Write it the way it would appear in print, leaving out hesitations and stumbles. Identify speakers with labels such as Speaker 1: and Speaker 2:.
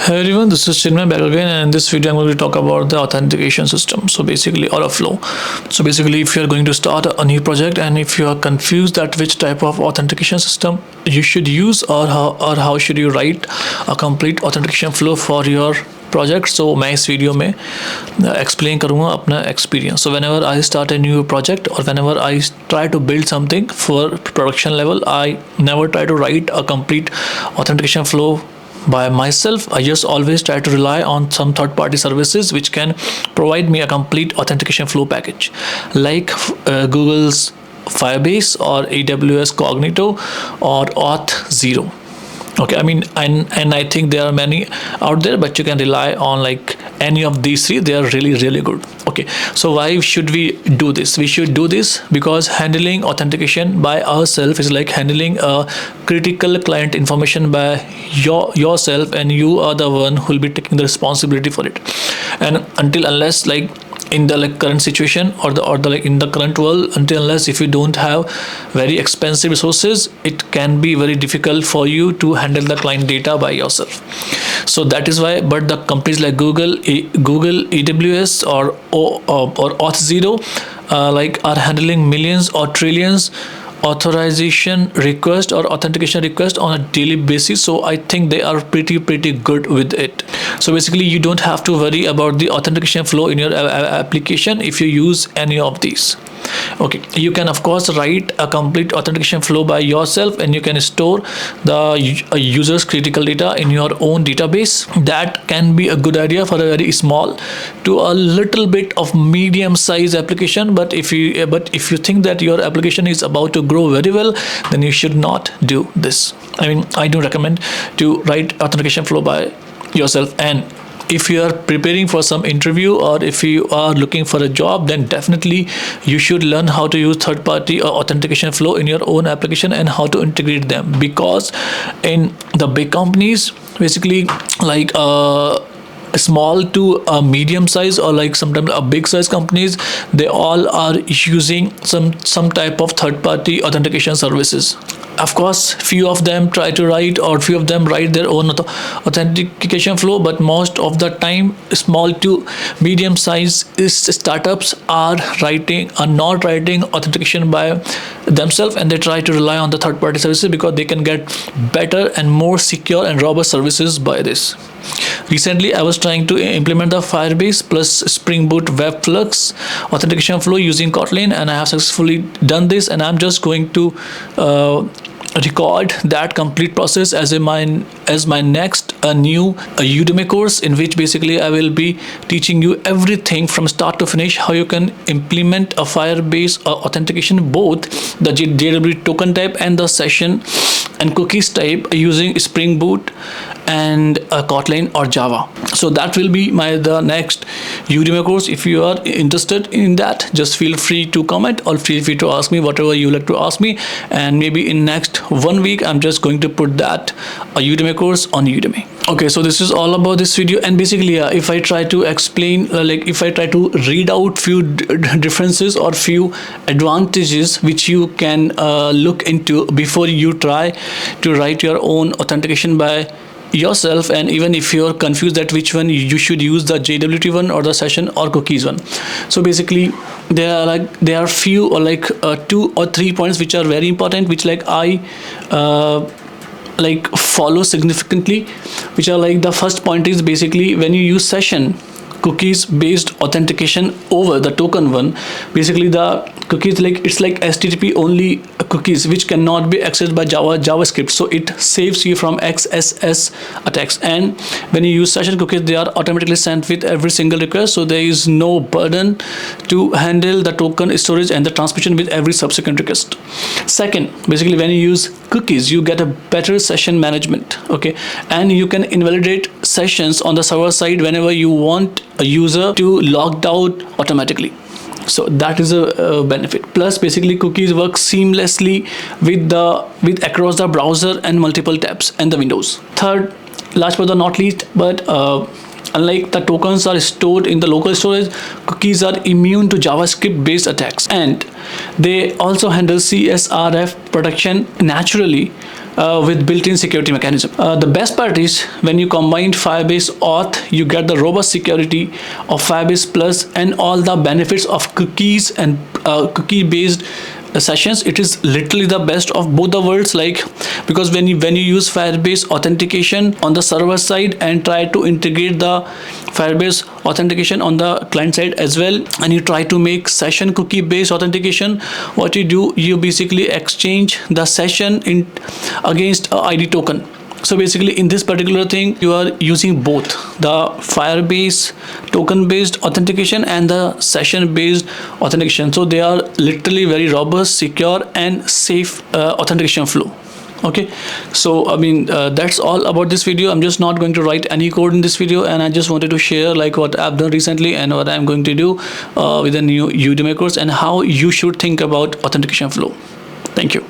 Speaker 1: Hey everyone, this is Chinmay back again, and in this video I'm going to talk about the authentication system. So basically, or a flow. So basically, if you are going to start a new project and if you are confused that which type of authentication system you should use or how should you write a complete authentication flow for your project, so मैं इस video में explain करूँगा अपना experience. So whenever I start a new project or whenever I try to build something for production level, I never try to write a complete authentication flow by myself. I just always try to rely on some third-party services which can provide me a complete authentication flow package, like Google's Firebase or AWS Cognito or Auth0. Okay, I mean, and I think there are many out there, but you can rely on like any of these three. They are really good. Okay, so why should we do this? We should do this because handling authentication by ourselves is like handling a critical client information by yourself, and you are the one who will be taking the responsibility for it. And unless like in the like current situation or the like in the current world, unless if you don't have very expensive resources, it can be very difficult for you to handle the client data by yourself. So that is why, but the companies like Google, AWS or Auth0 like are handling millions or trillions authorization request or authentication request on a daily basis. So I think they are pretty good with it. So basically you don't have to worry about the authentication flow in your application if you use any of these. Okay, you can of course write a complete authentication flow by yourself, and you can store the user's critical data in your own database. That can be a good idea for a very small to a little bit of medium size application, but if you think that your application is about to grow very well, then you should not do this. I mean, I do recommend to write authentication flow by yourself. And if you are preparing for some interview or if you are looking for a job, then definitely you should learn how to use third-party or authentication flow in your own application and how to integrate them, because in the big companies, basically like small to a medium size or like sometimes a big size companies, they all are using some type of third-party authentication services. Of course, few of them try to write or few of them write their own authentication flow, but most of the time small to medium size startups are not writing authentication by themselves, and they try to rely on the third-party services because they can get better and more secure and robust services by this. Recently, I was trying to implement the Firebase plus Spring Boot Web Flux authentication flow using Kotlin, and I have successfully done this, and I'm just going to record that complete process as my next new Udemy course, in which basically I will be teaching you everything from start to finish, how you can implement a Firebase authentication, both the JWT token type and the session and cookies type using Spring Boot and Kotlin or Java. So that will be the next Udemy course. If you are interested in that, just feel free to comment or feel free to ask me whatever you like to ask me, and maybe in next 1 week I'm just going to put that a Udemy course on Udemy. Okay, so this is all about this video, and basically if I try to explain like if I try to read out few differences or few advantages which you can look into before you try to write your own authentication by yourself, and even if you're confused that which one you should use, the JWT one or the session or cookies one. So basically there are few or like 2 or 3 points which are very important, which like I like follow significantly, which are like the first point is basically when you use session cookies based authentication over the token one, basically the cookies it's like HTTP only cookies which cannot be accessed by JavaScript, so it saves you from XSS attacks. And when you use session cookies, they are automatically sent with every single request, so there is no burden to handle the token storage and the transmission with every subsequent request. Second, basically when you use cookies, you get a better session management, okay, and you can invalidate sessions on the server side whenever you want a user to logged out automatically. So that is a benefit. Plus basically cookies work seamlessly with across the browser and multiple tabs and the windows. Third, last but not least, but unlike the tokens are stored in the local storage, cookies are immune to JavaScript based attacks, and they also handle CSRF protection naturally
Speaker 2: with built-in security mechanism. The best part is when you combine Firebase auth, you get the robust security of Firebase Plus and all the benefits of cookies and cookie-based sessions. It is literally the best of both the worlds, like, because when you use Firebase authentication on the server side and try to integrate the Firebase authentication on the client side as well, and you try to make session cookie based authentication, what you do, you basically exchange the session in against a ID token. So basically in this particular thing, you are using both the Firebase token based authentication and the session based authentication. So they are literally very robust, secure and safe authentication flow. Okay, so I mean that's all about this video. I'm just not going to write any code in this video, and I just wanted to share like what I've done recently and what I'm going to do with the new Udemy course and how you should think about authentication flow. Thank you.